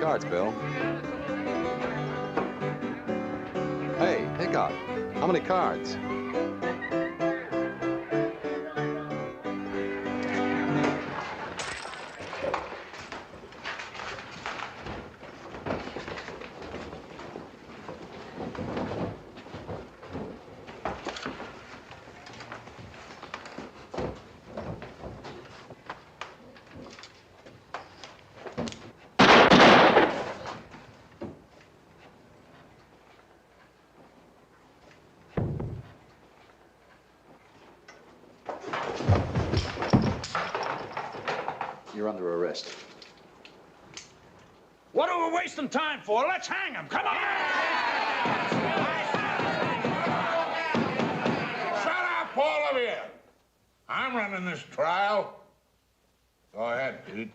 cards, Bill? Hey, Hickok, how many cards? You're under arrest. What are we wasting time for? Let's hang him. Come on! Shut up, all of you! I'm running this trial. Go ahead, Pete.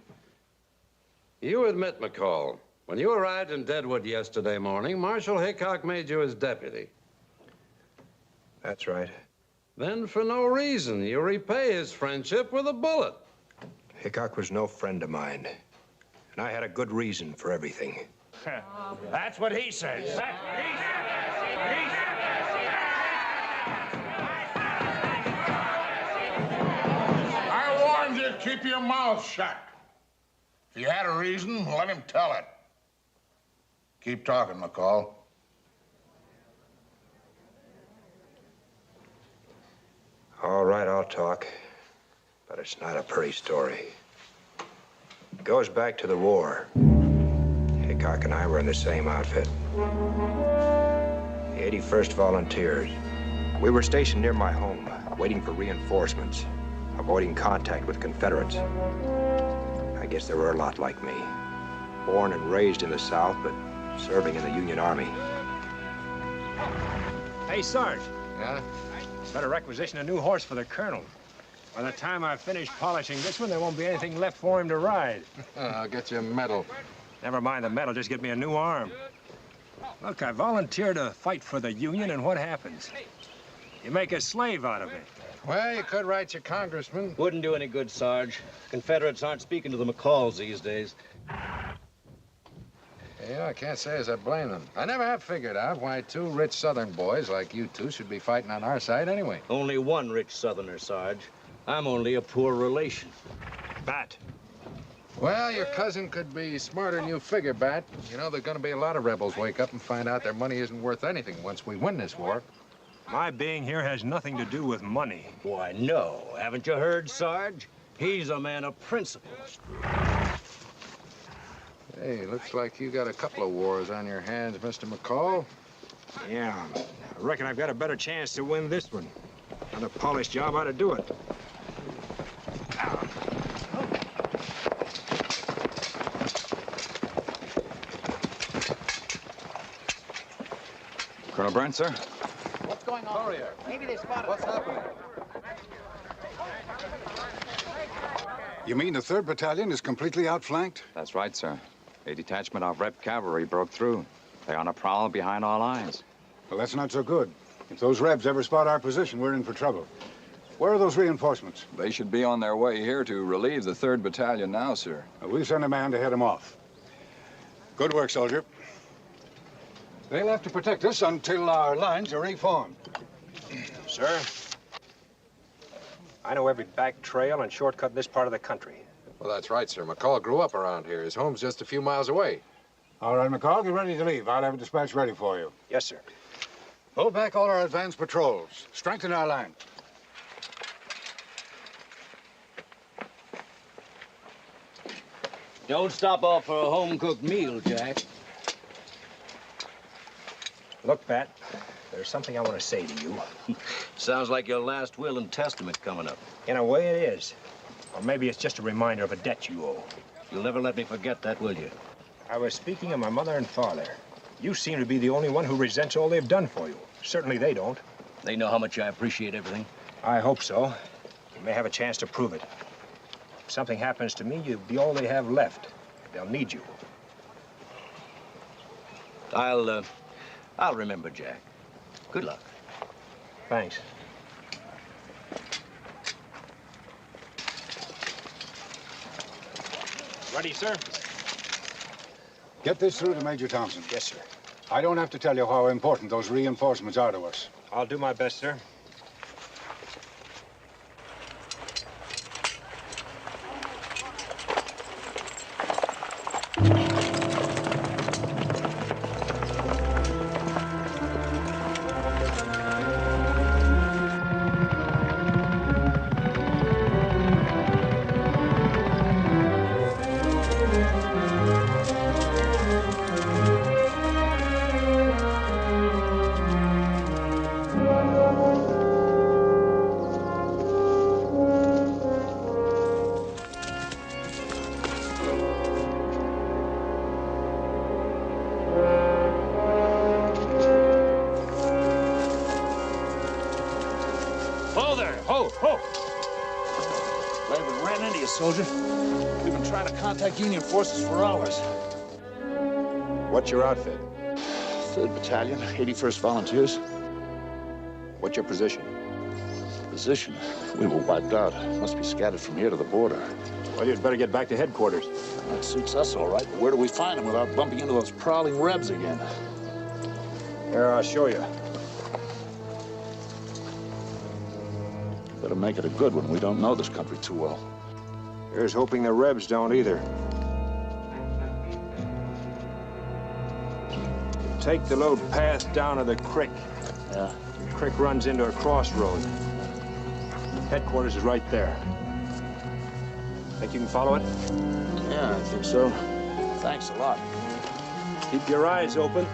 You admit, McCall, when you arrived in Deadwood yesterday morning, Marshal Hickok made you his deputy. That's right. Then, for no reason, you repay his friendship with a bullet. Hickok was no friend of mine, and I had a good reason for everything. That's what he says. I warned you to keep your mouth shut. If you had a reason, let him tell it. Keep talking, McCall. All right, I'll talk, but it's not a pretty story. It goes back to the war. Hickok and I were in the same outfit. The 81st Volunteers. We were stationed near my home, waiting for reinforcements, avoiding contact with Confederates. I guess there were a lot like me. Born and raised in the South, but serving in the Union Army. Hey, Sarge. Yeah? Better requisition a new horse for the colonel. By the time I finish polishing this one, there won't be anything left for him to ride. I'll get you a medal. Never mind the medal, just get me a new arm. Look, I volunteered to fight for the Union, and what happens? You make a slave out of me. Well, you could write your congressman. Wouldn't do any good, Sarge. Confederates aren't speaking to the McCalls these days. Yeah, I can't say as I blame them. I never have figured out why two rich Southern boys like you two should be fighting on our side anyway. Only one rich Southerner, Sarge. I'm only a poor relation. Bat. Well, your cousin could be smarter than you figure, Bat. You know, there's gonna be a lot of rebels wake up and find out their money isn't worth anything once we win this war. My being here has nothing to do with money. Why, no. Haven't you heard, Sarge? He's a man of principle. Hey, looks like you got a couple of wars on your hands, Mr. McCall. Yeah, I reckon I've got a better chance to win this one. Another polished job ought to do it. Colonel Brent, sir? What's going on? Courier. Maybe they spotted What's us. happening? You mean the 3rd Battalion is completely outflanked? That's right, sir. A detachment of Rep cavalry broke through. They're on a prowl behind our lines. Well, that's not so good. If those Rebs ever spot our position, we're in for trouble. Where are those reinforcements? They should be on their way here to relieve the 3rd Battalion now, sir. We'll send a man to head them off. Good work, soldier. They'll have to protect us until our lines are reformed. Sir, I know every back trail and shortcut in this part of the country. Well, that's right, sir. McCall grew up around here. His home's just a few miles away. All right, McCall, get ready to leave. I'll have a dispatch ready for you. Yes, sir. Hold back all our advanced patrols. Strengthen our line. Don't stop off for a home-cooked meal, Jack. Look, Bat, there's something I want to say to you. Sounds like your last will and testament coming up. In a way, it is. Or maybe it's just a reminder of a debt you owe. You'll never let me forget that, will you? I was speaking of my mother and father. You seem to be the only one who resents all they've done for you. Certainly they don't. They know how much I appreciate everything. I hope so. You may have a chance to prove it. If something happens to me, you'll be all they have left. They'll need you. I'll remember, Jack. Good luck. Thanks. Ready, sir? Get this through to Major Thompson. Yes, sir. I don't have to tell you how important those reinforcements are to us. I'll do my best, sir. Soldier. We've been trying to contact Union forces for hours. What's your outfit? 3rd Battalion, 81st Volunteers. What's your position? Position? We were wiped out. Must be scattered from here to the border. Well, you'd better get back to headquarters. That suits us all right, but where do we find them without bumping into those prowling Rebs again? Here, I'll show you. Better make it a good one. We don't know this country too well. Here's hoping the Rebs don't either. Take the load path down to the creek. Yeah. The creek runs into a crossroad. Headquarters is right there. Think you can follow it? Yeah, I think so. Thanks a lot. Keep your eyes open.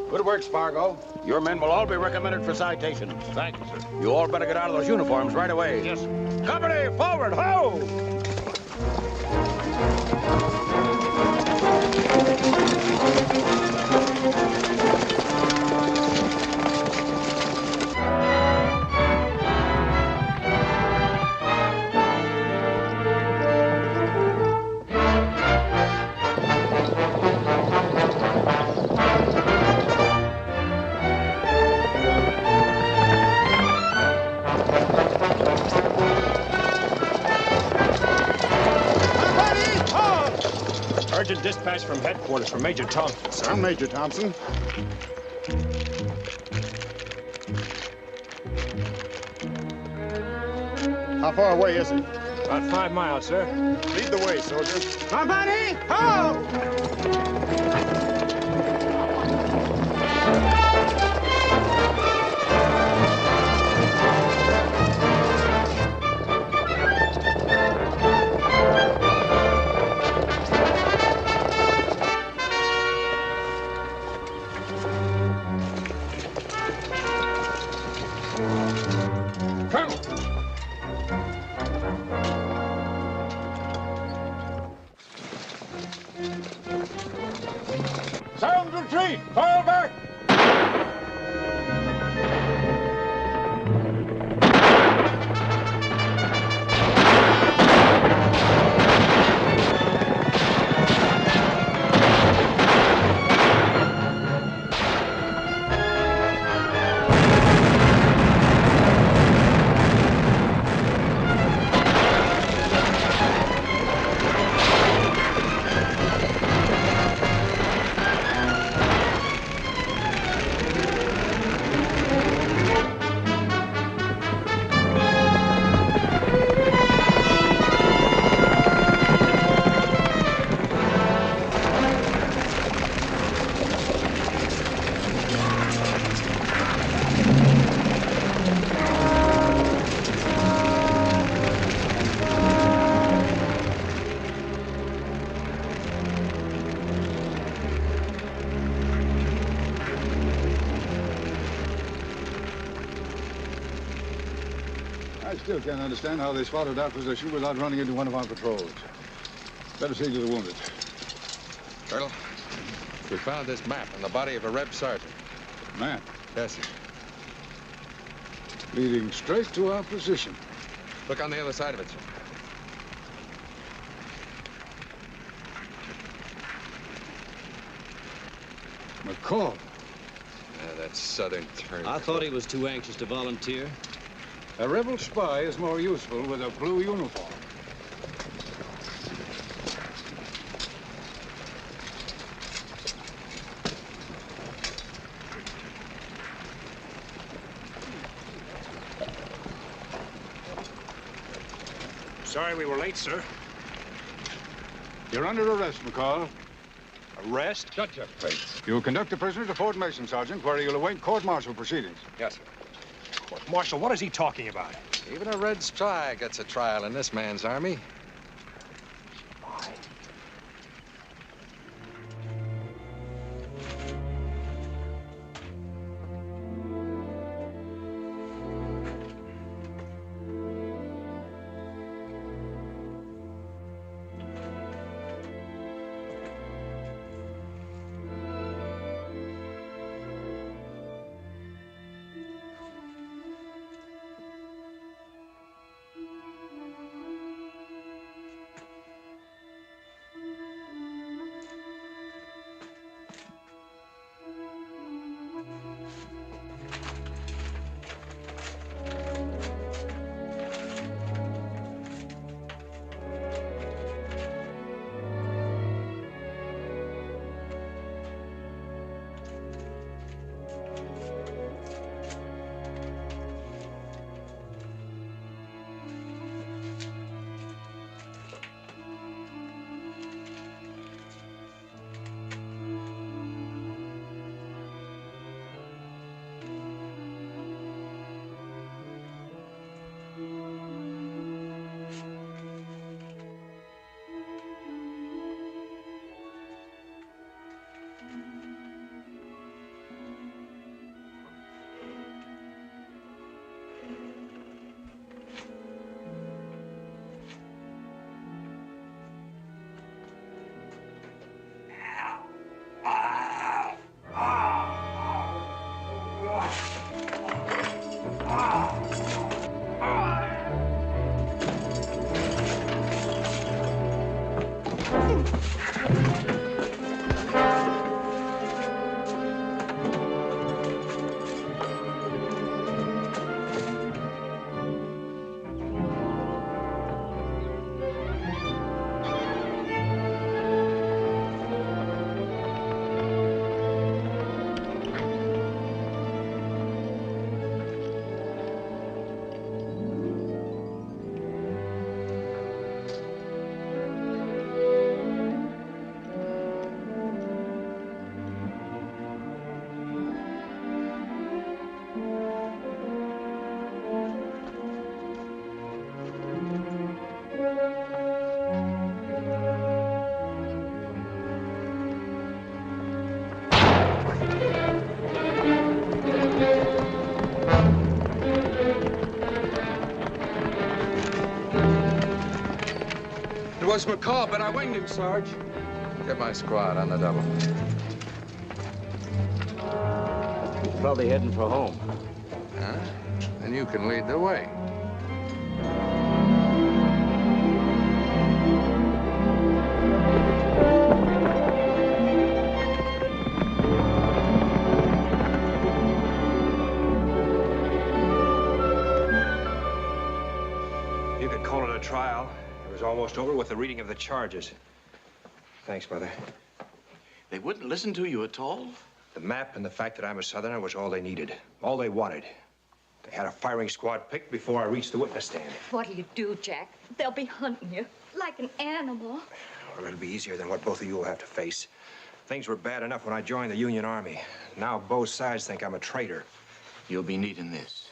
Good work, Spargo. Your men will all be recommended for citation. Thank you, sir. You all better get out of those uniforms right away. Yes, sir. Company, forward, ho! Urgent dispatch from headquarters from Major Thompson, sir. I'm Major Thompson. How far away is it? About 5 miles, sir. Lead the way, soldier. Company, ho! Sound retreat! Fall back! I still can't understand how they spotted our position without running into one of our patrols. Better see to the wounded. Colonel, we found this map in the body of a Reb sergeant. Man. Yes, sir. Leading straight to our position. Look on the other side of it, sir. McCall. That southern turn. I thought he was too anxious to volunteer. A rebel spy is more useful with a blue uniform. Sorry we were late, sir. You're under arrest, McCall. Arrest? Shut your face. You will conduct the prisoner to Fort Mason, Sergeant, where you'll await court-martial proceedings. Yes, sir. Marshal, what is he talking about? Even a red spy gets a trial in this man's army. It was McCall, but I winged him, Sarge. Get my squad on the double. He's probably heading for home. Huh? Then you can lead the way. You could call it a trial. It was almost over with the reading of the charges. Thanks, Mother. They wouldn't listen to you at all? The map and the fact that I'm a Southerner was all they needed, all they wanted. They had a firing squad picked before I reached the witness stand. What'll you do, Jack? They'll be hunting you like an animal. Well, it'll be easier than what both of you will have to face. Things were bad enough when I joined the Union Army. Now both sides think I'm a traitor. You'll be needing this.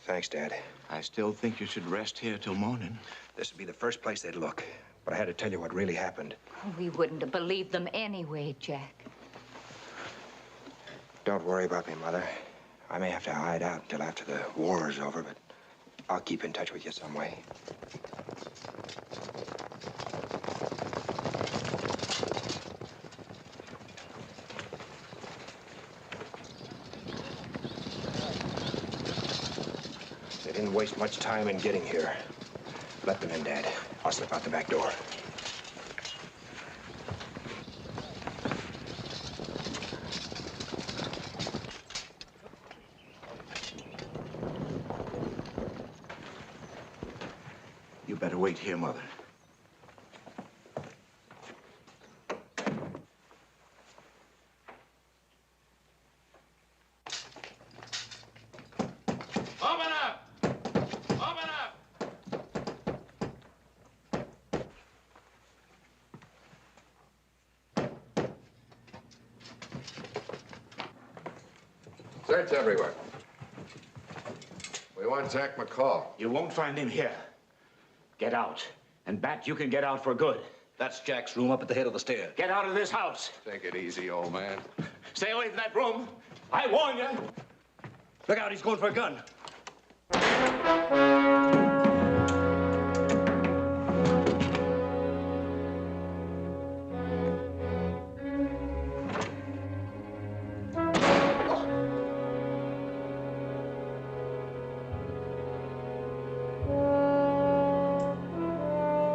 Thanks, Dad. I still think you should rest here till morning. This would be the first place they'd look. But I had to tell you what really happened. We wouldn't have believed them anyway, Jack. Don't worry about me, Mother. I may have to hide out until after the war is over, but I'll keep in touch with you some way. They didn't waste much time in getting here. Let them in, Dad. I'll slip out the back door. You better wait here, Mother. Open up! Open up! Search everywhere. We want Jack McCall. You won't find him here. Get out. And Bat, you can get out for good. That's Jack's room up at the head of the stairs. Get out of this house. Take it easy, old man. Stay away from that room. I warn you. Look out, he's going for a gun.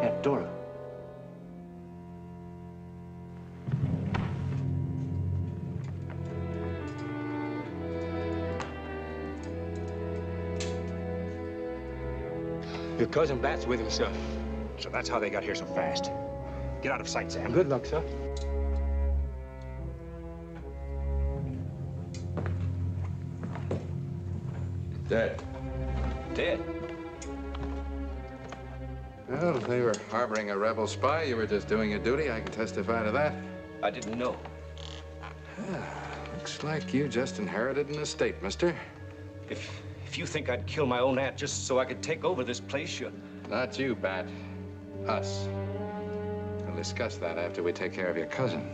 Aunt Dora. Your cousin Bat's with him, sir. So that's how they got here so fast. Get out of sight, Sam. Good luck, sir. Dead. Dead. Well, if they were harboring a rebel spy, you were just doing your duty. I can testify to that. I didn't know. Looks like you just inherited an estate, mister. If you think I'd kill my own aunt just so I could take over this place, you're... Not you, Bat. Us. We'll discuss that after we take care of your cousin.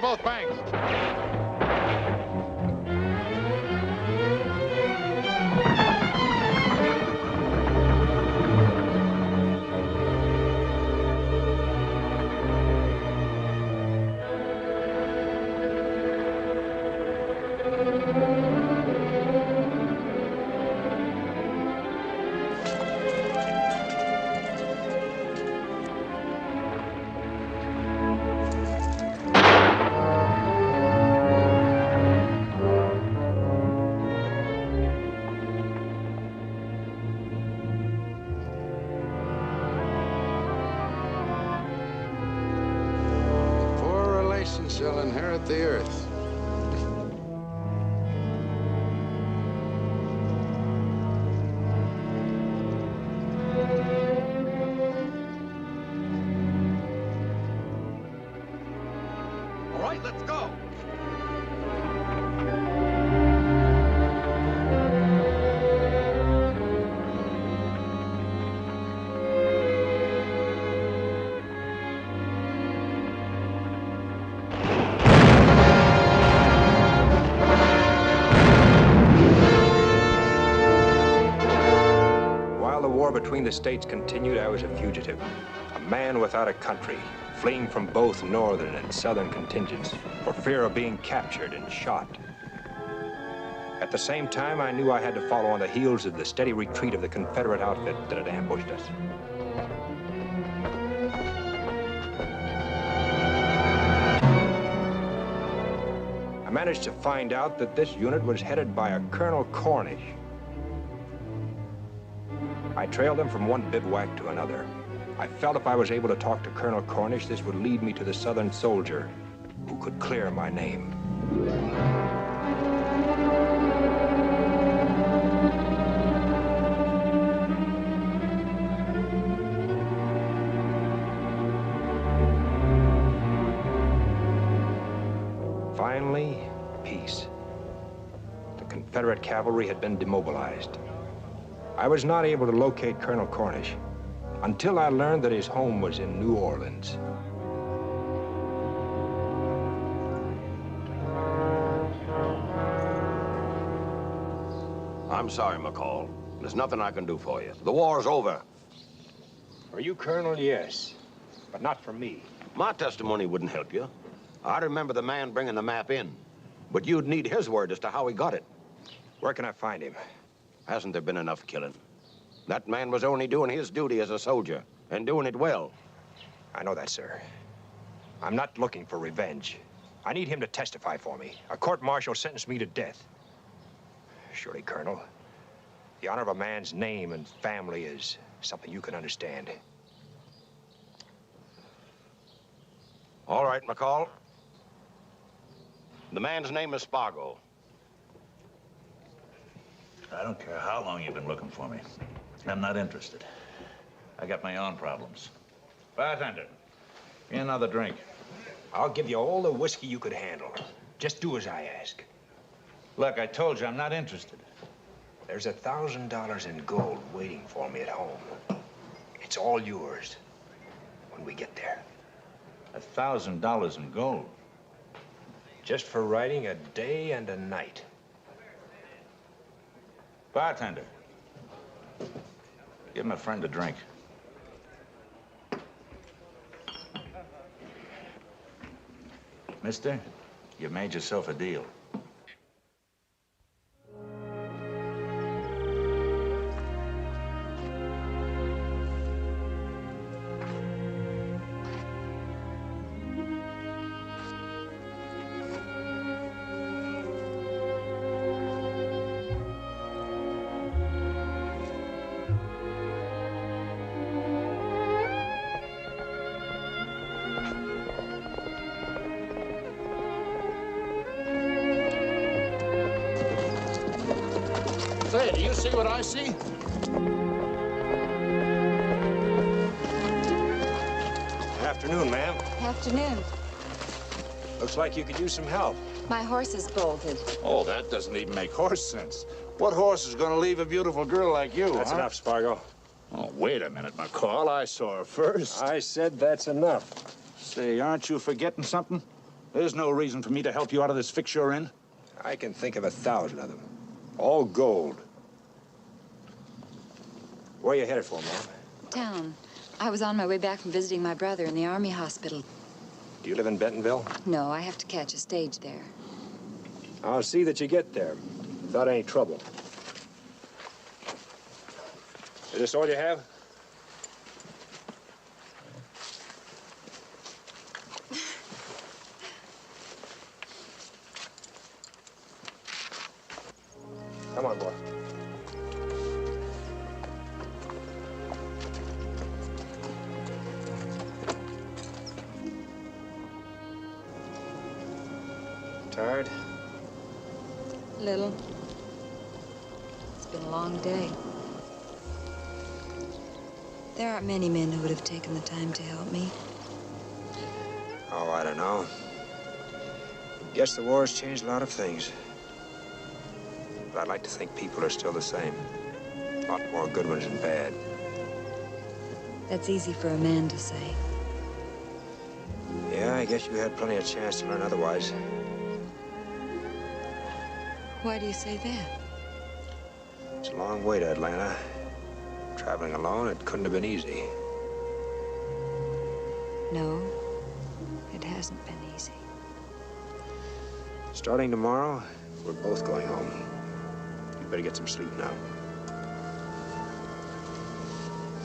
Both banks. Shall inherit the earth. All right. right, let's go. Between the states continued, I was a fugitive, a man without a country, fleeing from both northern and southern contingents for fear of being captured and shot. At the same time, I knew I had to follow on the heels of the steady retreat of the Confederate outfit that had ambushed us. I managed to find out that this unit was headed by a Colonel Cornish. I trailed him from one bivouac to another. I felt if I was able to talk to Colonel Cornish, this would lead me to the Southern soldier who could clear my name. Finally, peace. The Confederate cavalry had been demobilized. I was not able to locate Colonel Cornish until I learned that his home was in New Orleans. I'm sorry, McCall. There's nothing I can do for you. The war's over. For you, Colonel, yes, but not for me. My testimony wouldn't help you. I remember the man bringing the map in, but you'd need his word as to how he got it. Where can I find him? Hasn't there been enough killing? That man was only doing his duty as a soldier, and doing it well. I know that, sir. I'm not looking for revenge. I need him to testify for me. A court-martial sentenced me to death. Surely, Colonel, the honor of a man's name and family is something you can understand. All right, McCall. The man's name is Spargo. I don't care how long you've been looking for me. I'm not interested. I got my own problems. Bartender, give me another drink. I'll give you all the whiskey you could handle. Just do as I ask. Look, I told you I'm not interested. There's $1,000 in gold waiting for me at home. It's all yours when we get there. $1,000 in gold? Just for riding a day and a night. Bartender, give my friend a drink. Mister, you've made yourself a deal. Say, do you see what I see? Afternoon, ma'am. Afternoon. Looks like you could use some help. My horse is bolted. Oh, that doesn't even make horse sense. What horse is going to leave a beautiful girl like you, That's huh? enough, Spargo. Oh, wait a minute, McCall. I saw her first. I said that's enough. Say, aren't you forgetting something? There's no reason for me to help you out of this fix you're in. I can think of 1,000 of them. All gold. Where are you headed for, ma'am? Town. I was on my way back from visiting my brother in the Army hospital. Do you live in Bentonville? No, I have to catch a stage there. I'll see that you get there without any trouble. Is this all you have? Come on, boy. Tired? Little. It's been a long day. There aren't many men who would have taken the time to help me. Oh, I don't know. Yes, the war has changed a lot of things. But I'd like to think people are still the same. A lot more good ones than bad. That's easy for a man to say. Yeah, I guess you had plenty of chance to learn otherwise. Why do you say that? It's a long way to Atlanta. Traveling alone, it couldn't have been easy. No, it hasn't been easy. Starting tomorrow, we're both going home. You better get some sleep now.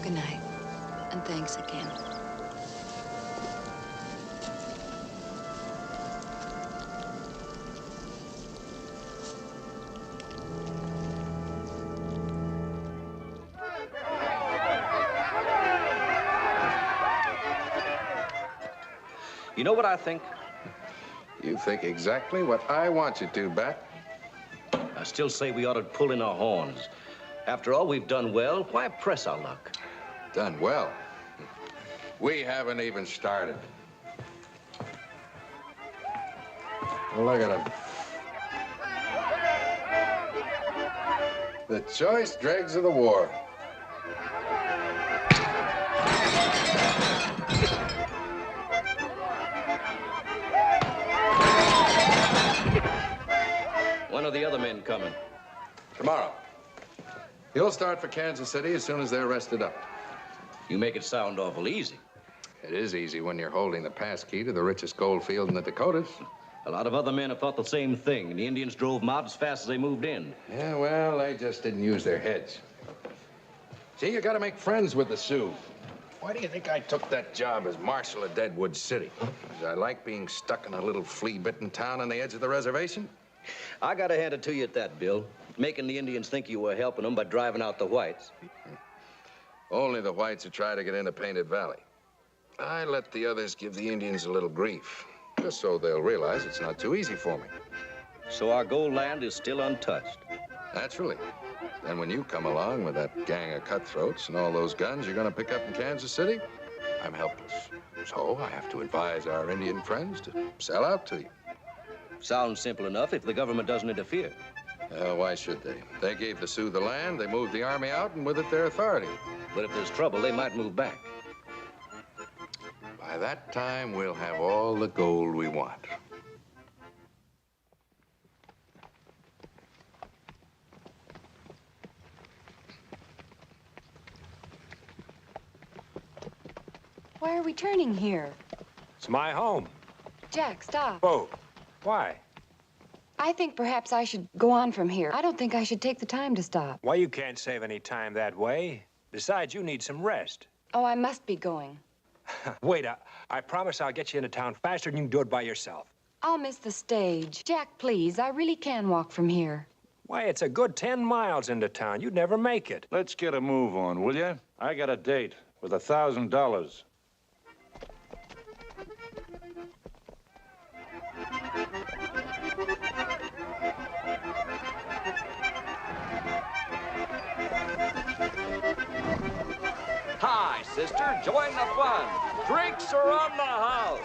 Good night, and thanks again. You know what I think? You think exactly what I want you to, Bat. I still say we ought to pull in our horns. After all, we've done well. Why press our luck? Done well. We haven't even started. Look at him. The choice dregs of the war. When are the other men coming? Tomorrow. He'll start for Kansas City as soon as they're rested up. You make it sound awful easy. It is easy when you're holding the pass key to the richest gold field in the Dakotas. A lot of other men have thought the same thing, and the Indians drove them out as fast as they moved in. Yeah, well, they just didn't use their heads. See, you gotta make friends with the Sioux. Why do you think I took that job as marshal of Deadwood City? Because I like being stuck in a little flea-bitten town on the edge of the reservation? I gotta hand it to you at that, Bill. Making the Indians think you were helping them by driving out the whites. Only the whites who try to get into Painted Valley. I let the others give the Indians a little grief, just so they'll realize it's not too easy for me. So our gold land is still untouched. Naturally. Then when you come along with that gang of cutthroats and all those guns you're gonna pick up in Kansas City, I'm helpless. So I have to advise our Indian friends to sell out to you. Sounds simple enough if the government doesn't interfere. Why should they? They gave the Sioux the land, they moved the army out, and with it their authority. But if there's trouble, they might move back. By that time, we'll have all the gold we want. Why are we turning here? It's my home. Jack, stop. Whoa. Why? I think perhaps I should go on from here. I don't think I should take the time to stop. Why, you can't save any time that way. Besides, you need some rest. Oh, I must be going. Wait, I promise I'll get you into town faster than you can do it by yourself. I'll miss the stage. Jack, please, I really can walk from here. Why, it's a good 10 miles into town. You'd never make it. Let's get a move on, will you? I got a date with $1,000. Hi, sister. Join the fun. Drinks are on the house.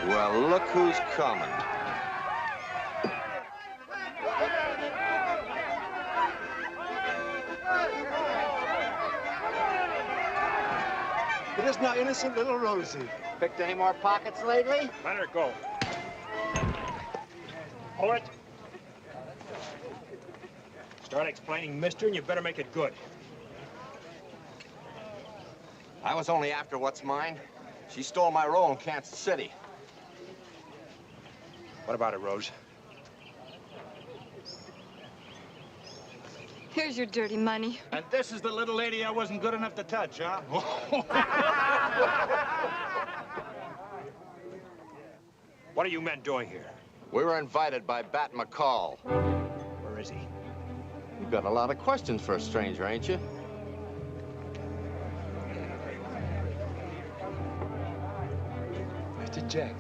Well, look who's coming. It is now innocent little Rosie. Picked any more pockets lately? Let her go. Hold it. Start explaining, mister, and you better make it good. I was only after what's mine. She stole my role in Kansas City. What about it, Rose? Here's your dirty money. And this is the little lady I wasn't good enough to touch, huh? What are you men doing here? We were invited by Bat McCall. Where is he? You've got a lot of questions for a stranger, ain't you? Mr. Jack.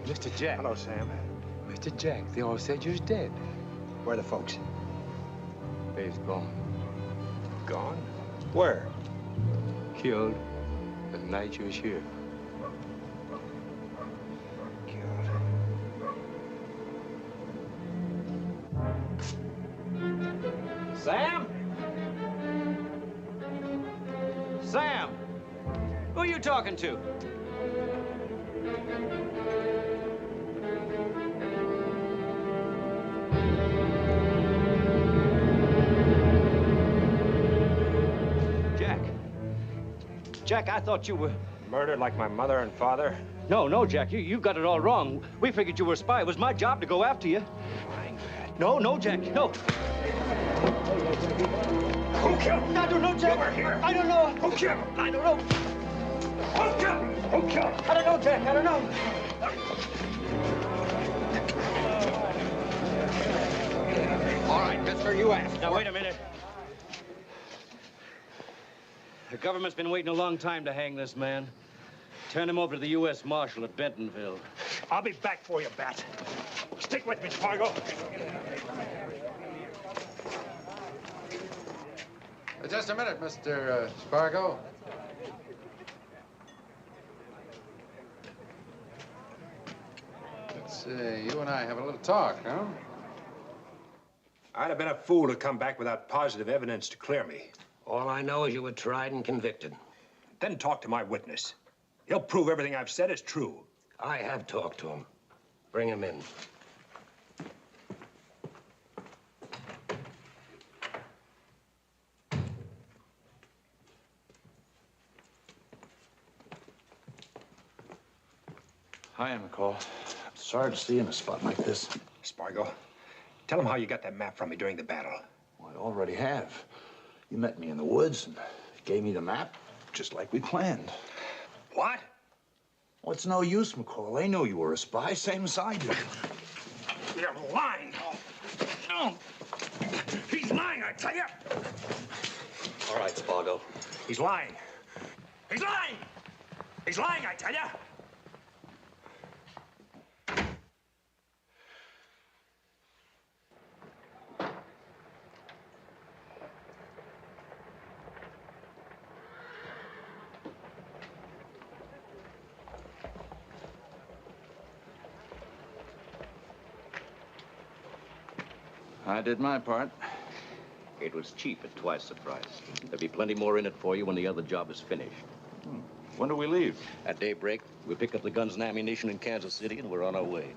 Mr. Jack. Hello, Sam. Mr. Jack, they all said you was dead. Where are the folks? They's gone. Gone? Where? Killed. The night you was here. Sam? Sam? Who are you talking to? Jack, I thought you were... Murdered like my mother and father? No, Jack, you got it all wrong. We figured you were a spy. It was my job to go after you. No, Jack, no. Who killed him? I don't know, Jack. You were here. I don't know. Who killed him? I don't know. Who killed him? Who killed him? I don't know, Jack. I don't know. All right, mister, you asked. Now, wait a minute. The government's been waiting a long time to hang this man. Turn him over to the U.S. Marshal at Bentonville. I'll be back for you, Bat. Stick with me, Spargo. Just a minute, Mr. Spargo. Let's see, you and I have a little talk, huh? I'd have been a fool to come back without positive evidence to clear me. All I know is you were tried and convicted. Then talk to my witness. He'll prove everything I've said is true. I have talked to him. Bring him in. Hi, McCall. I'm sorry to see you in a spot like this. Spargo, tell him how you got that map from me during the battle. Well, I already have. You met me in the woods and gave me the map, just like we planned. What? Well, it's no use, McCall. They know you were a spy, same as I do. You're lying. No. He's lying, I tell you. All right, Spargo. He's lying. He's lying. He's lying, I tell you. I did my part. It was cheap at twice the price. There'll be plenty more in it for you when the other job is finished. When do we leave? At daybreak, we pick up the guns and ammunition in Kansas City, and we're on our way.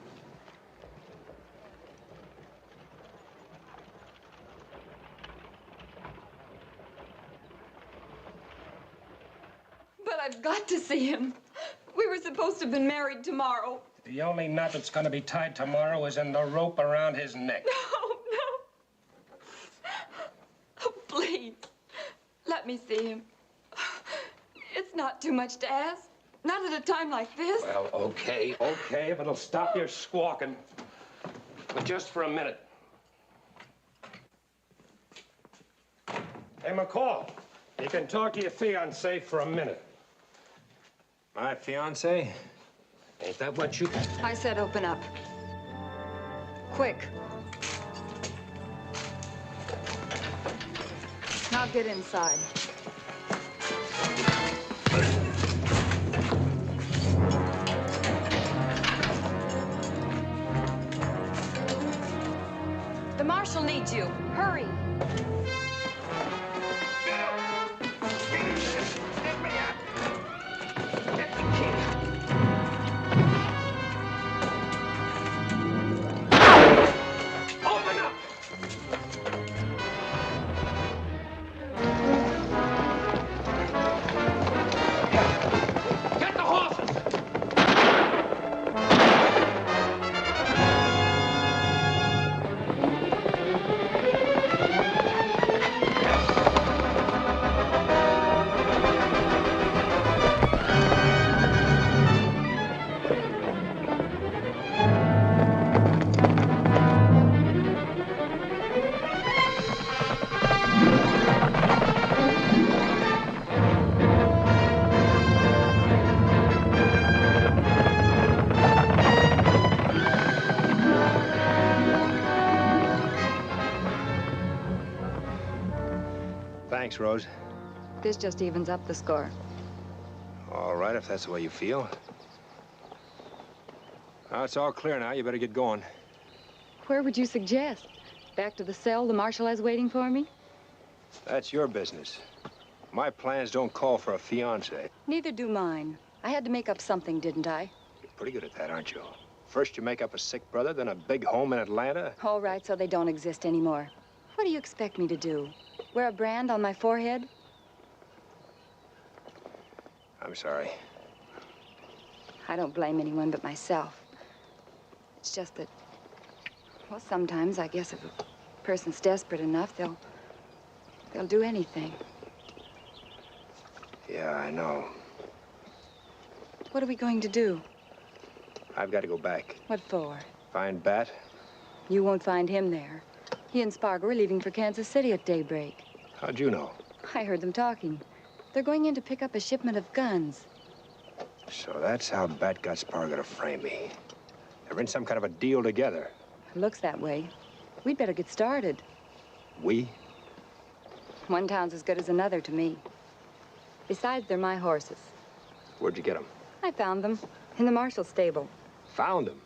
But I've got to see him. We were supposed to have been married tomorrow. The only knot that's going to be tied tomorrow is in the rope around his neck. No. Oh, please. Let me see him. It's not too much to ask. Not at a time like this. Well, okay, If it'll stop your squawking. But just for a minute. Hey, McCall, you can talk to your fiancée for a minute. My fiancée? Ain't that what you... I said open up. Quick. Now get inside. The marshal needs you. Hurry. Thanks, Rose. This just evens up the score. All right, if that's the way you feel. Now, it's all clear now. You better get going. Where would you suggest? Back to the cell the marshal has waiting for me? That's your business. My plans don't call for a fiancé. Neither do mine. I had to make up something, didn't I? You're pretty good at that, aren't you? First you make up a sick brother, then a big home in Atlanta. All right, so they don't exist anymore. What do you expect me to do? Wear a brand on my forehead? I'm sorry. I don't blame anyone but myself. It's just that, well, sometimes I guess if a person's desperate enough, they'll do anything. Yeah, I know. What are we going to do? I've got to go back. What for? Find Bat. You won't find him there. He and Spargo are leaving for Kansas City at daybreak. How'd you know? I heard them talking. They're going in to pick up a shipment of guns. So that's how Bat got Spargo to frame me. They're in some kind of a deal together. It looks that way. We'd better get started. We? One town's as good as another to me. Besides, they're my horses. Where'd you get them? I found them in the marshal's stable. Found them?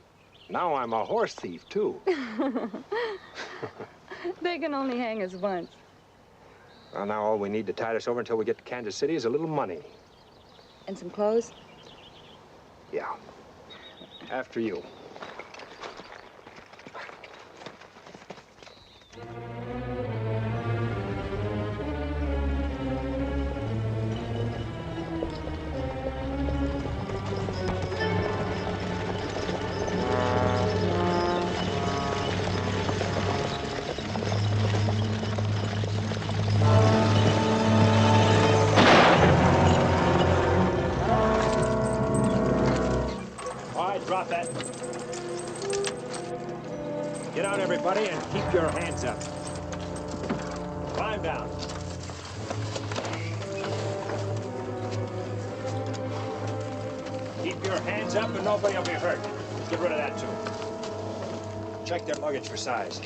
Now I'm a horse thief, too. They can only hang us once. Well, now all we need to tide us over until we get to Kansas City is a little money. And some clothes? Yeah. After you. Drop that. Get out, everybody, and keep your hands up. Climb down. Keep your hands up and nobody will be hurt. Get rid of that, too. Check their luggage for size.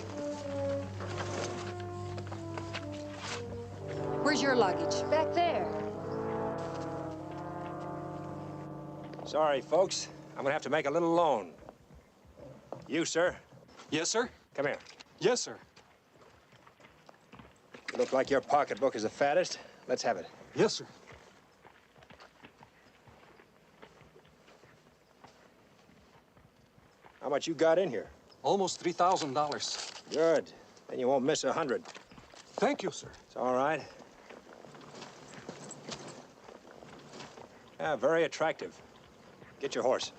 Where's your luggage? Back there. Sorry, folks. I'm gonna have to make a little loan. You, sir? Yes, sir? Come here. Yes, sir. You look like your pocketbook is the fattest. Let's have it. Yes, sir. How much you got in here? Almost $3,000. Good. Then you won't miss 100. Thank you, sir. It's all right. Yeah, very attractive. Get your horse.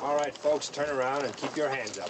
All right, folks, turn around and keep your hands up.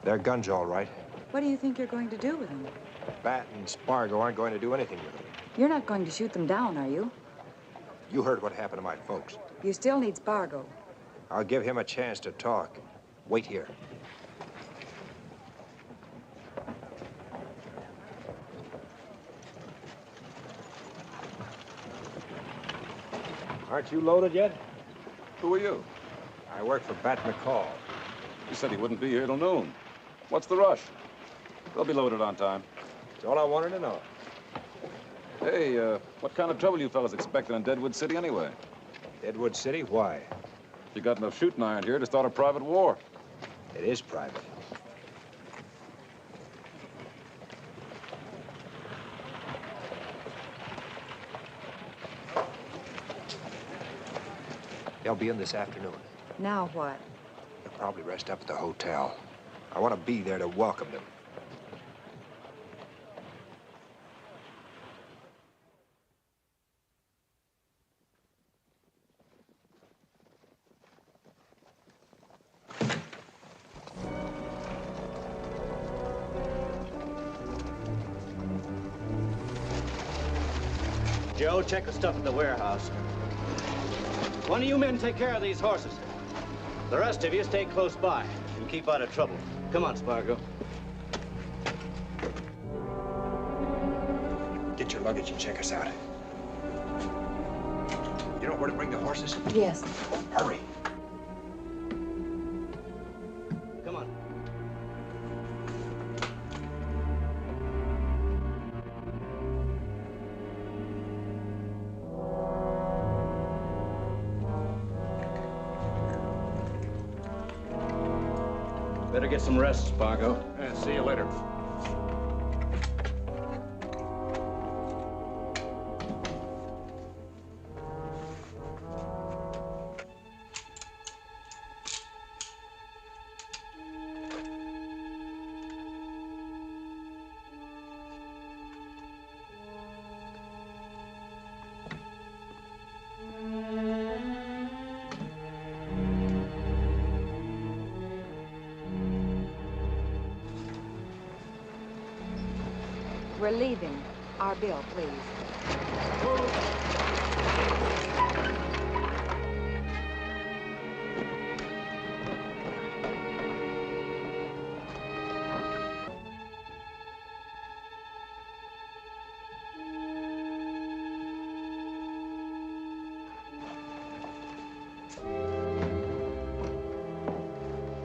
They're guns, all right. What do you think you're going to do with them? Bat and Spargo aren't going to do anything with them. You're not going to shoot them down, are you? You heard what happened to my folks. You still need Spargo. I'll give him a chance to talk. Wait here. Aren't you loaded yet? Who are you? I work for Bat McCall. He said he wouldn't be here till noon. What's the rush? They'll be loaded on time. That's all I wanted to know. Hey, what kind of trouble you fellas expecting in Deadwood City anyway? Deadwood City? Why? You got enough shooting iron here to start a private war. It is private. They'll be in this afternoon. Now what? They'll probably rest up at the hotel. I want to be there to welcome them. Joe, check the stuff in the warehouse. One of you men take care of these horses. The rest of you stay close by and keep out of trouble. Come on, Spargo. Get your luggage and check us out. You know where to bring the horses? Yes. Hurry. Come on. Better get some rest, Spargo. Yeah, see you later. We're leaving. Our bill, please.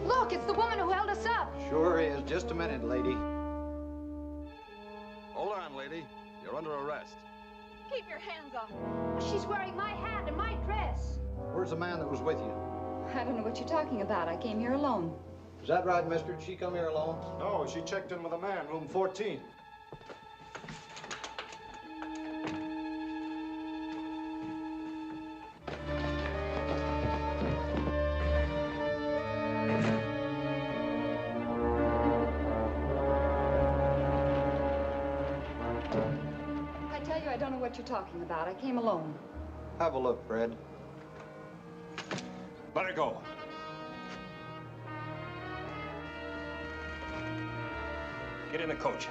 Look, it's the woman who held us up. Sure is. Just a minute, lady. Hold on, lady. You're under arrest. Keep your hands off. She's wearing my hat and my dress. Where's the man that was with you? I don't know what you're talking about. I came here alone. Is that right, mister? Did she come here alone? No, she checked in with a man, room 14. I tell you, I don't know what you're talking about. I came alone. Have a look, Fred. Let her go. Get in the coach.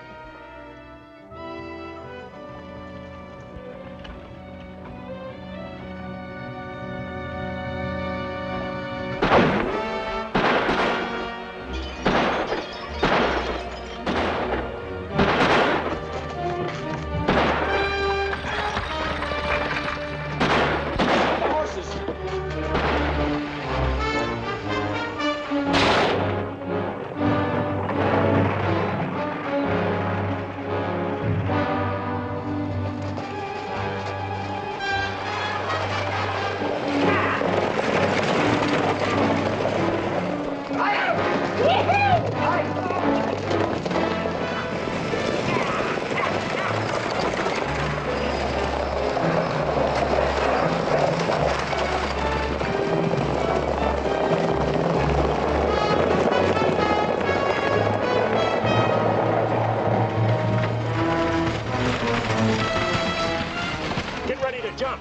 Get ready to jump.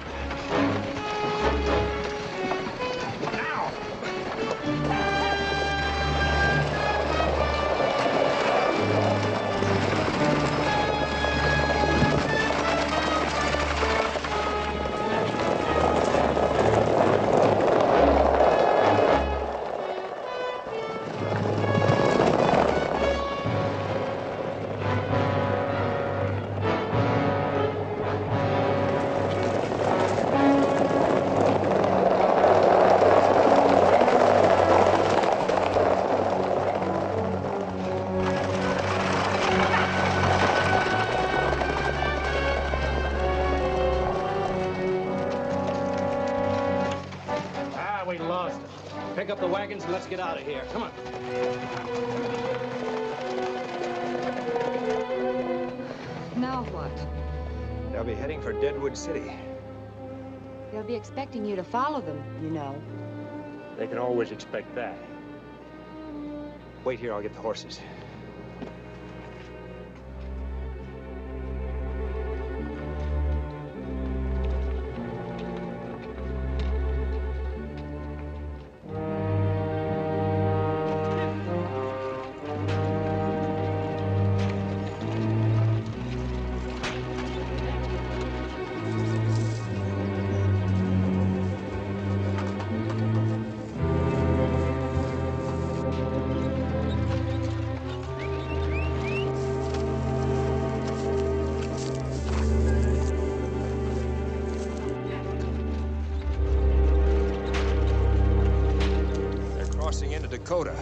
We lost it. Pick up the wagons and let's get out of here. Come on. Now what? They'll be heading for Deadwood City. They'll be expecting you to follow them, you know. They can always expect that. Wait here, I'll get the horses. Dakota.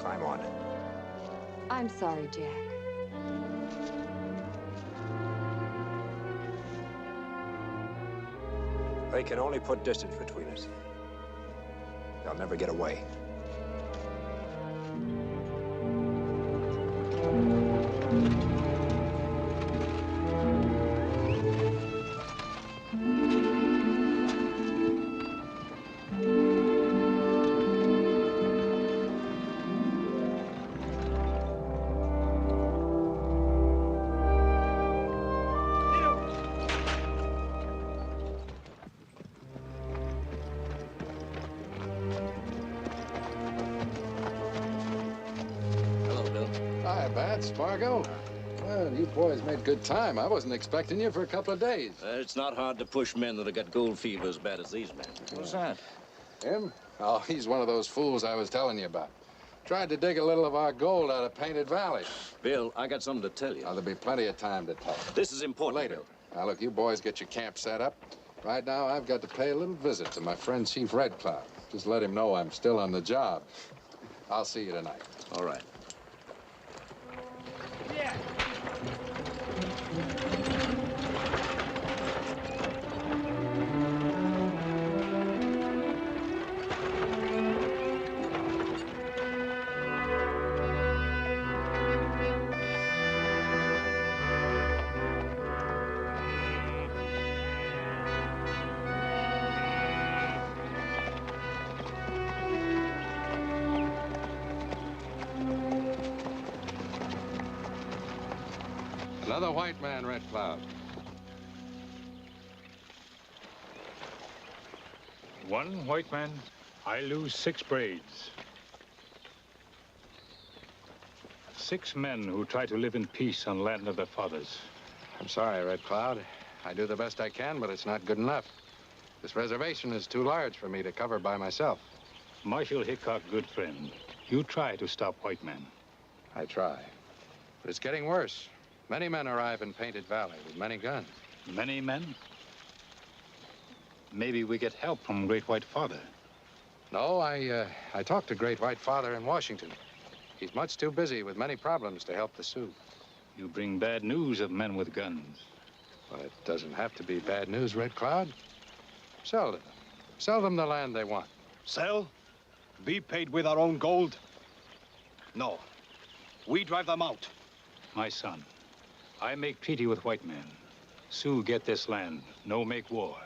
Climb on. I'm sorry, Jack. They can only put distance between us. They'll never get away. Fargo? Well, you boys made good time. I wasn't expecting you for a couple of days. It's not hard to push men that have got gold fever as bad as these men. Who's that? Him? Oh, he's one of those fools I was telling you about. Tried to dig a little of our gold out of Painted Valley. Bill, I got something to tell you. Now, there'll be plenty of time to talk. This is important. Later. Now, look, you boys get your camp set up. Right now, I've got to pay a little visit to my friend Chief Red Cloud. Just let him know I'm still on the job. I'll see you tonight. All right. Another white man, Red Cloud. One white man, I lose 6 braids. 6 men who try to live in peace on land of their fathers. I'm sorry, Red Cloud. I do the best I can, but it's not good enough. This reservation is too large for me to cover by myself. Marshal Hickok, good friend, you try to stop white men. I try. But it's getting worse. Many men arrive in Painted Valley with many guns. Many men? Maybe we get help from Great White Father. No, I talked to Great White Father in Washington. He's much too busy with many problems to help the Sioux. You bring bad news of men with guns. Well, it doesn't have to be bad news, Red Cloud. Sell to them. Sell them the land they want. Sell? Be paid with our own gold? No. We drive them out. My son, I make treaty with white men. Sioux get this land. No make war.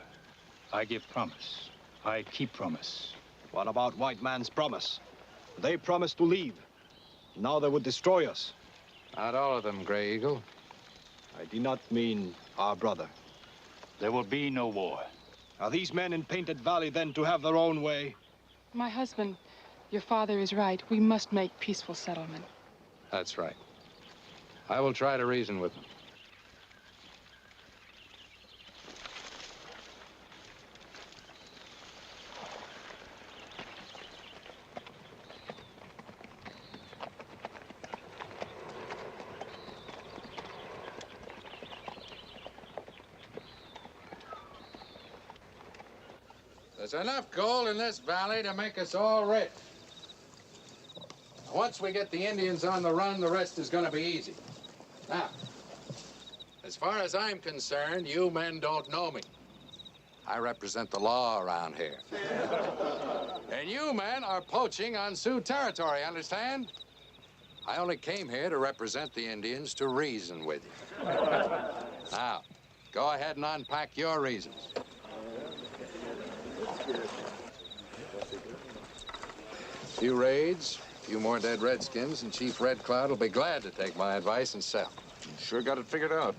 I give promise. I keep promise. What about white man's promise? They promised to leave. Now they would destroy us. Not all of them, Gray Eagle. I do not mean our brother. There will be no war. Are these men in Painted Valley then to have their own way? My husband, your father is right. We must make peaceful settlement. That's right. I will try to reason with them. There's enough gold in this valley to make us all rich. Once we get the Indians on the run, the rest is going to be easy. Now, as far as I'm concerned, you men don't know me. I represent the law around here. And you men are poaching on Sioux territory, understand? I only came here to represent the Indians to reason with you. Now, go ahead and unpack your reasons. A few raids, a few more dead redskins, and Chief Red Cloud will be glad to take my advice and sell. You sure got it figured out.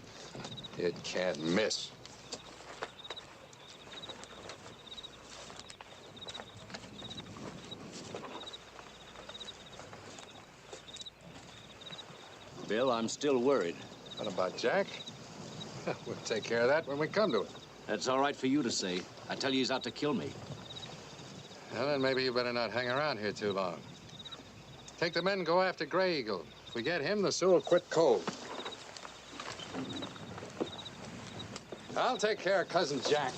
It can't miss. Bill, I'm still worried. What about Jack? We'll take care of that when we come to it. That's all right for you to say. I tell you, he's out to kill me. Well, then maybe you better not hang around here too long. Take the men and go after Gray Eagle. If we get him, the Sioux will quit cold. I'll take care of Cousin Jack.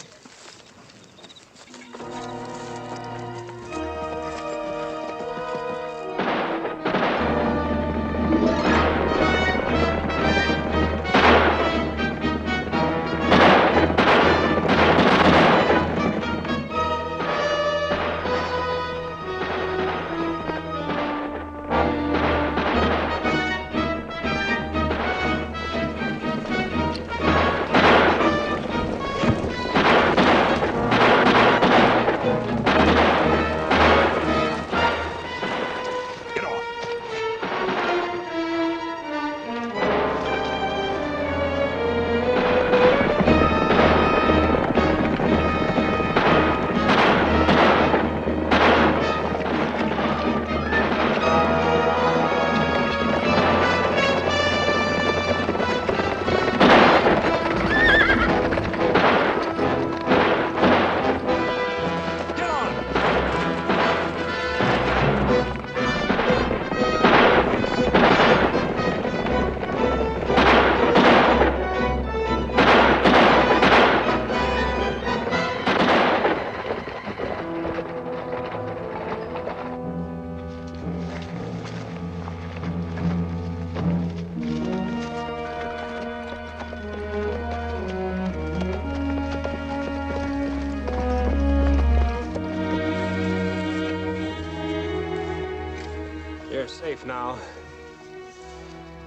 Safe now.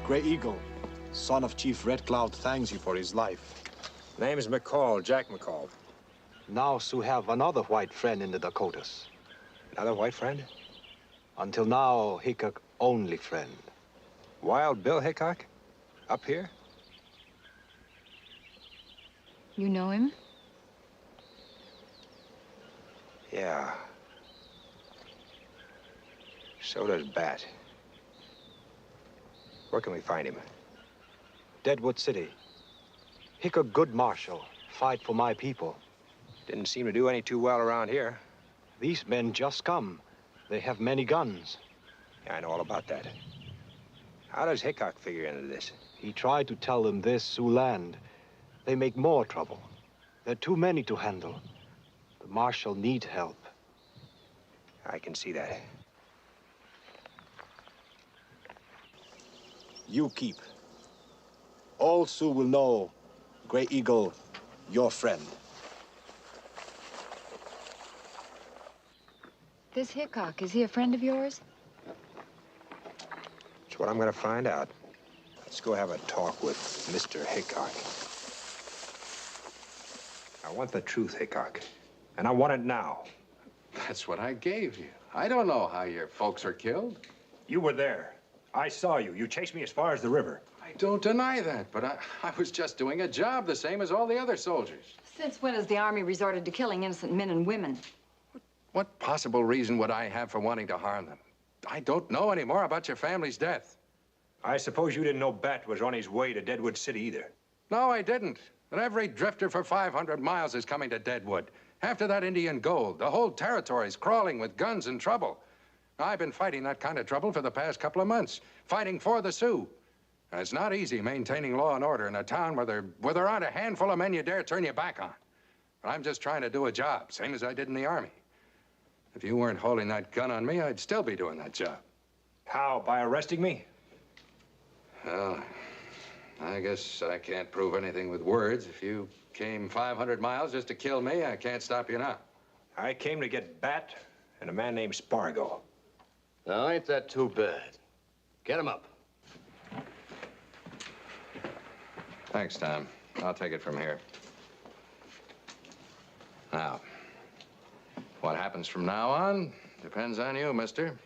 Gray Eagle, son of Chief Red Cloud, thanks you for his life. Name is McCall, Jack McCall. Now Sioux have another white friend in the Dakotas. Another white friend? Until now, Hickok only friend. Wild Bill Hickok? Up here? You know him? Yeah. So does Bat. Where can we find him? Deadwood City. Hickok good marshal. Fight for my people. Didn't seem to do any too well around here. These men just come. They have many guns. Yeah, I know all about that. How does Hickok figure into this? He tried to tell them this Sioux land. They make more trouble. There are too many to handle. The marshal need help. I can see that. You keep. All Sioux will know, Gray Eagle, your friend. This Hickok, is he a friend of yours? That's what I'm gonna find out. Let's go have a talk with Mr. Hickok. I want the truth, Hickok. And I want it now. That's what I gave you. I don't know how your folks are killed. You were there. I saw you. You chased me as far as the river. I don't deny that, but I was just doing a job the same as all the other soldiers. Since when has the Army resorted to killing innocent men and women? What possible reason would I have for wanting to harm them? I don't know any more about your family's death. I suppose you didn't know Bat was on his way to Deadwood City either. No, I didn't. And every drifter for 500 miles is coming to Deadwood. After that Indian gold, the whole territory's crawling with guns and trouble. I've been fighting that kind of trouble for the past couple of months, fighting for the Sioux. And it's not easy maintaining law and order in a town where there aren't a handful of men you dare turn your back on. I'm just trying to do a job, same as I did in the Army. If you weren't holding that gun on me, I'd still be doing that job. How, by arresting me? Well, I guess I can't prove anything with words. If you came 500 miles just to kill me, I can't stop you now. I came to get Bat and a man named Spargo. Now, ain't that too bad? Get him up. Thanks, Tom. I'll take it from here. Now, what happens from now on depends on you, mister.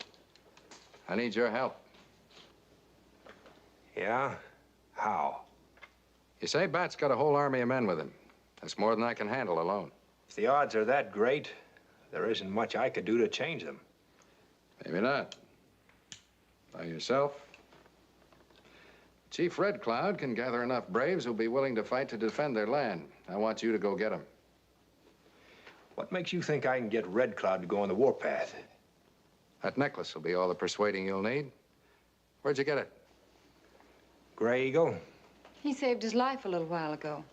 I need your help. Yeah? How? You say Bat's got a whole army of men with him. That's more than I can handle alone. If the odds are that great, there isn't much I could do to change them. Maybe not. By yourself. Chief Red Cloud can gather enough braves who'll be willing to fight to defend their land. I want you to go get them. What makes you think I can get Red Cloud to go on the warpath? That necklace will be all the persuading you'll need. Where'd you get it? Gray Eagle? He saved his life a little while ago.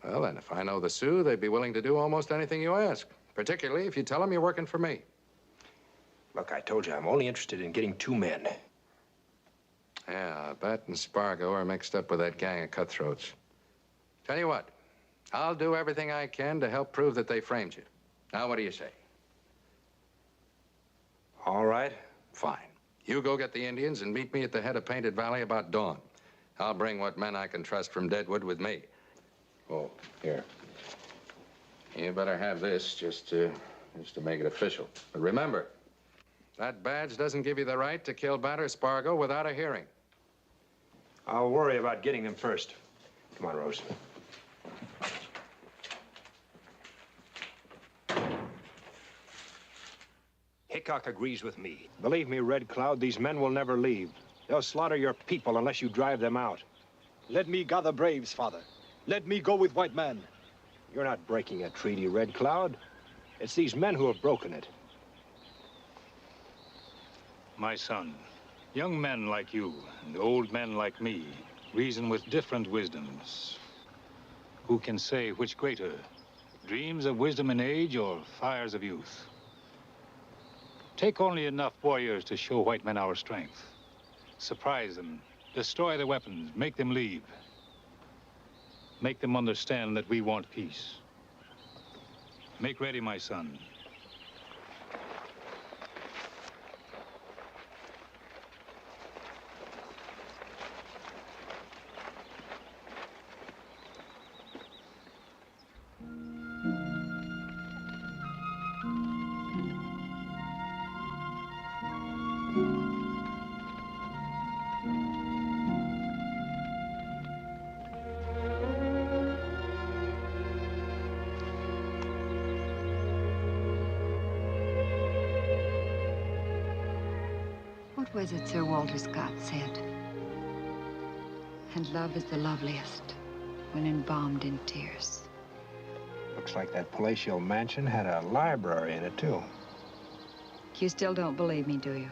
Well, then, if I know the Sioux, they'd be willing to do almost anything you ask. Particularly if you tell them you're working for me. Look, I told you, I'm only interested in getting 2 men. Yeah, Bat and Spargo are mixed up with that gang of cutthroats. Tell you what, I'll do everything I can to help prove that they framed you. Now, what do you say? All right. Fine. You go get the Indians and meet me at the head of Painted Valley about dawn. I'll bring what men I can trust from Deadwood with me. Oh, here. You better have this just to make it official. But remember, that badge doesn't give you the right to kill Bat or Spargo without a hearing. I'll worry about getting them first. Come on, Rose. Hickok agrees with me. Believe me, Red Cloud, these men will never leave. They'll slaughter your people unless you drive them out. Let me gather braves, Father. Let me go with white men. You're not breaking a treaty, Red Cloud. It's these men who have broken it. My son, young men like you and old men like me reason with different wisdoms. Who can say which greater, dreams of wisdom in age or fires of youth? Take only enough warriors to show white men our strength. Surprise them, destroy their weapons, make them leave. Make them understand that we want peace. Make ready, my son. What was it Sir Walter Scott said? And love is the loveliest when embalmed in tears. Looks like that palatial mansion had a library in it, too. You still don't believe me, do you?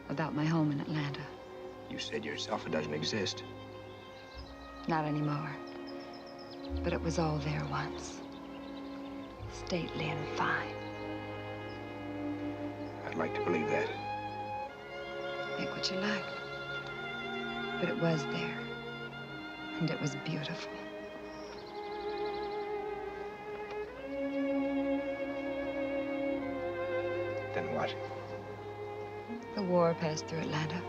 About my home in Atlanta? You said yourself it doesn't exist. Not anymore. But it was all there once. Stately and fine. I'd like to believe that. Think what you like. But it was there. And it was beautiful. Then what? The war passed through Atlanta.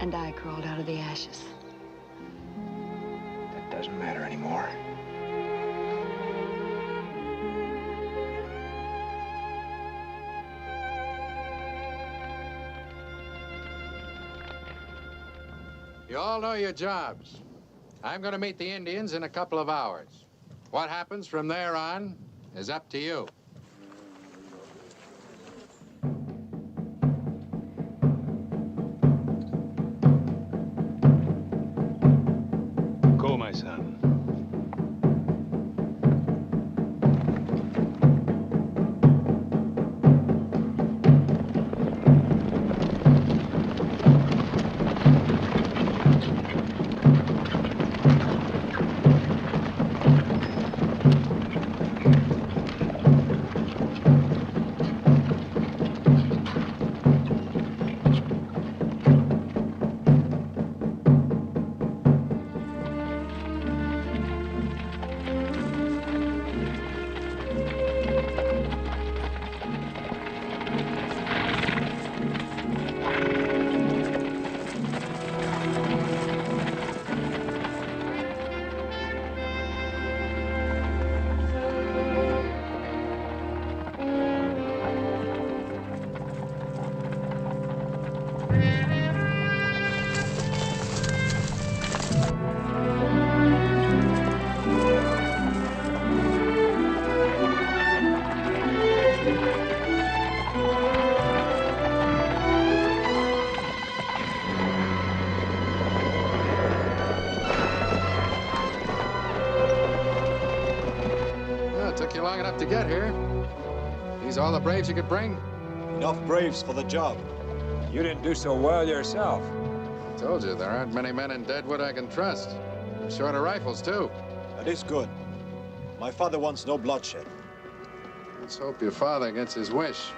And I crawled out of the ashes. That doesn't matter anymore. You all know your jobs. I'm going to meet the Indians in a couple of hours. What happens from there on is up to you. Go, my son. long enough to get here. These all the braves you could bring? Enough braves for the job. You didn't do so well yourself. I told you, there aren't many men in Deadwood I can trust. I'm short of rifles, too. That is good. My father wants no bloodshed. Let's hope your father gets his wish.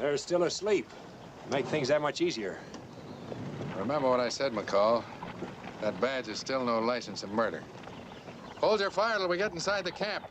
They're still asleep. Make things that much easier. Remember what I said, McCall. That badge is still no license of murder. Hold your fire till we get inside the camp.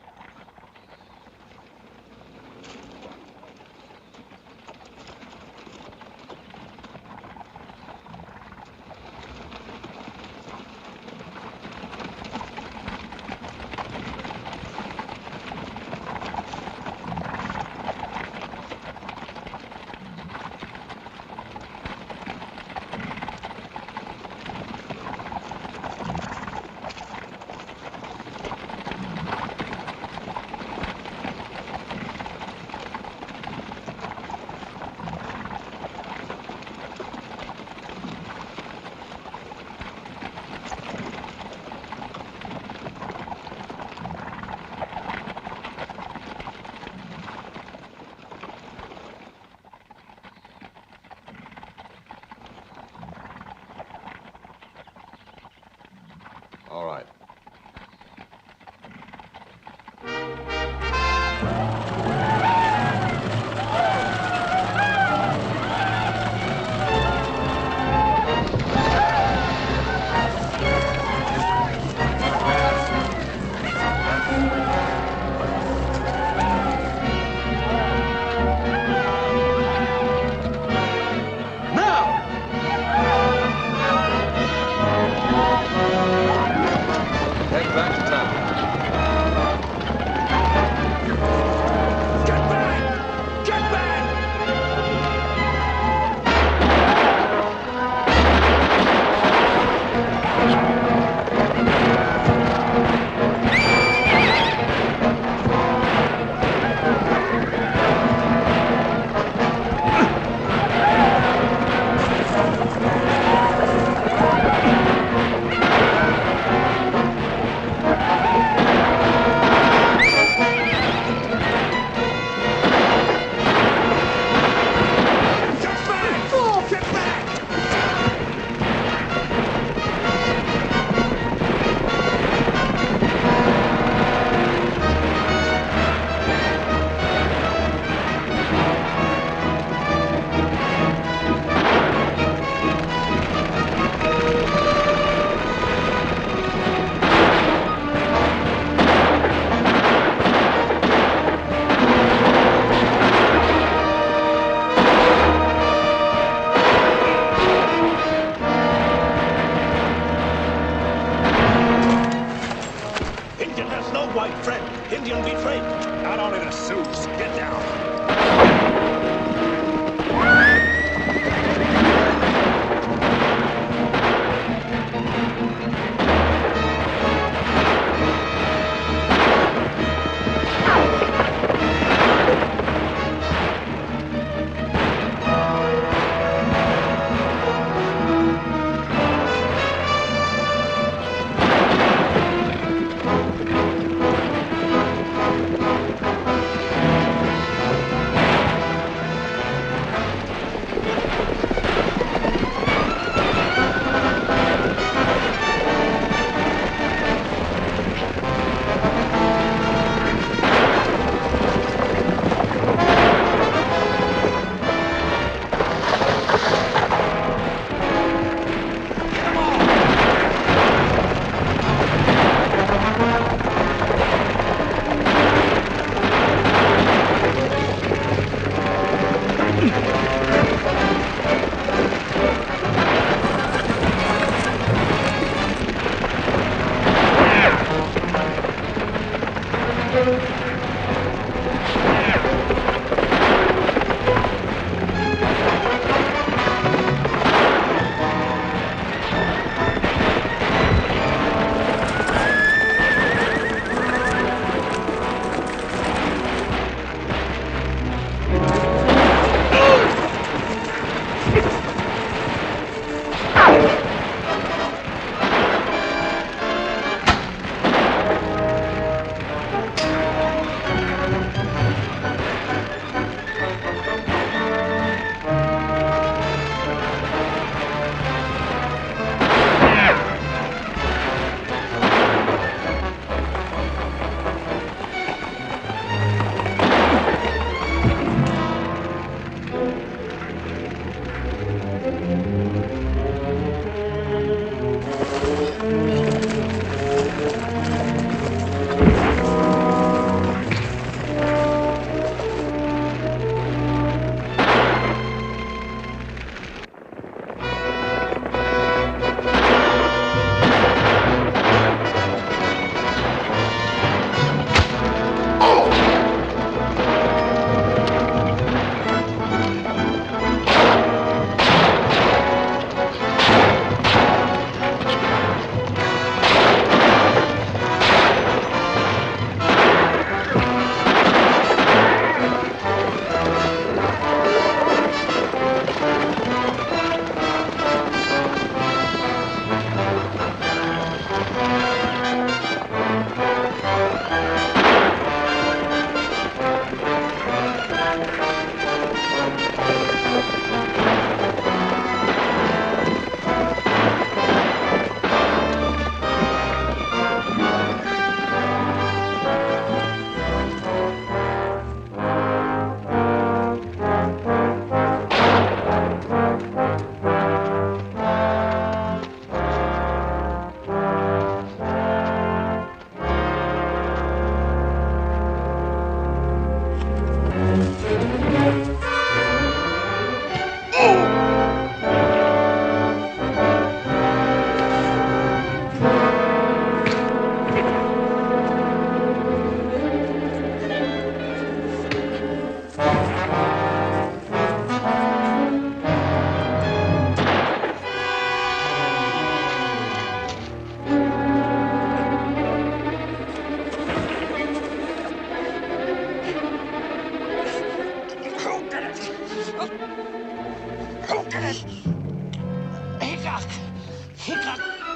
All right.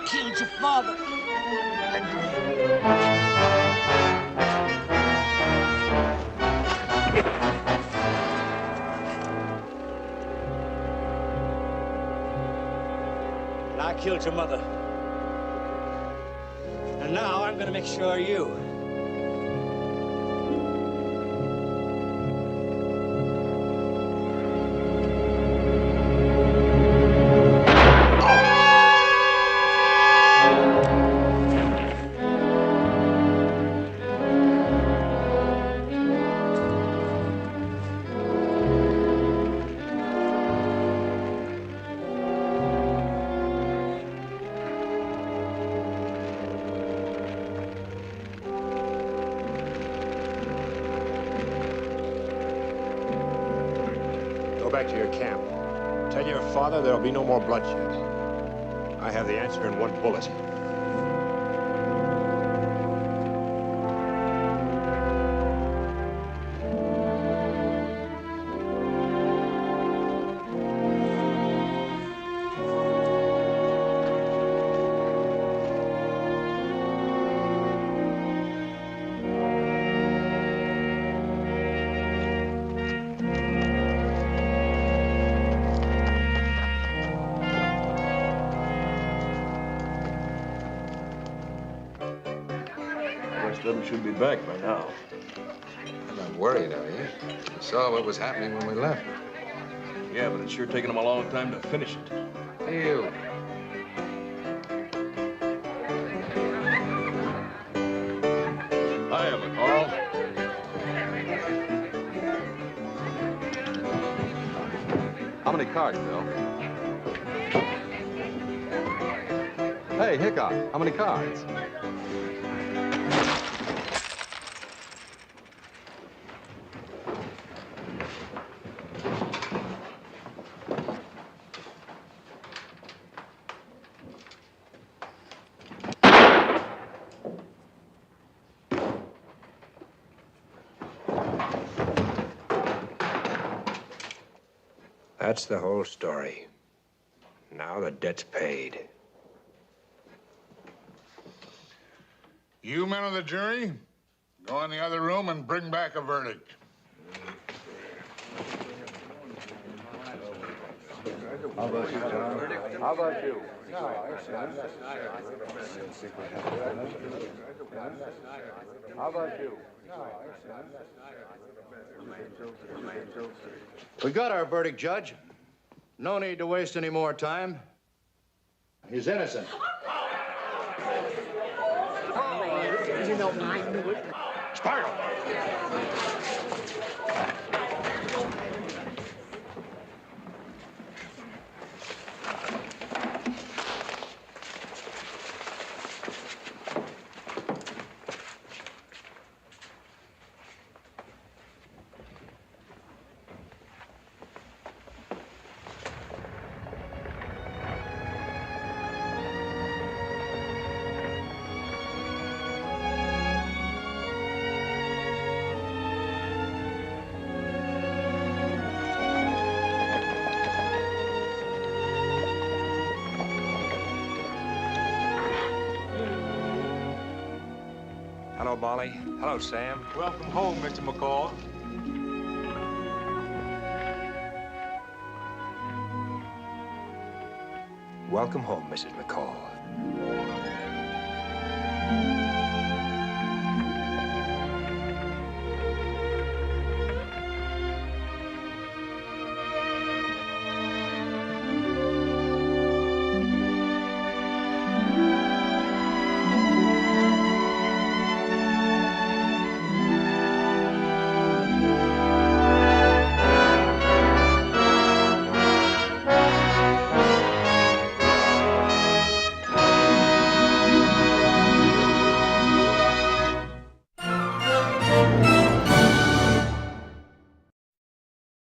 killed your father. And I killed your mother. And now I'm gonna make sure you. Go back to your camp. Tell your father there'll be no more bloodshed. I have the answer in one bullet. Should be back by now. I'm not worried, are you? You saw what was happening when we left. Yeah, but it's sure taken them a long time to finish it. Hey, you. Hiya, McCall. How many cards, Bill? Hey, Hickok, how many cards? That's the whole story. Now the debt's paid. You men of the jury, go in the other room and bring back a verdict. How about you, John? How about you? How about you? We got our verdict, Judge. No need to waste any more time. He's innocent. You know, I knew it. Sparrow! Hello, Molly. Hello, Sam. Welcome home, Mr. McCall. Welcome home, Mrs. McCall.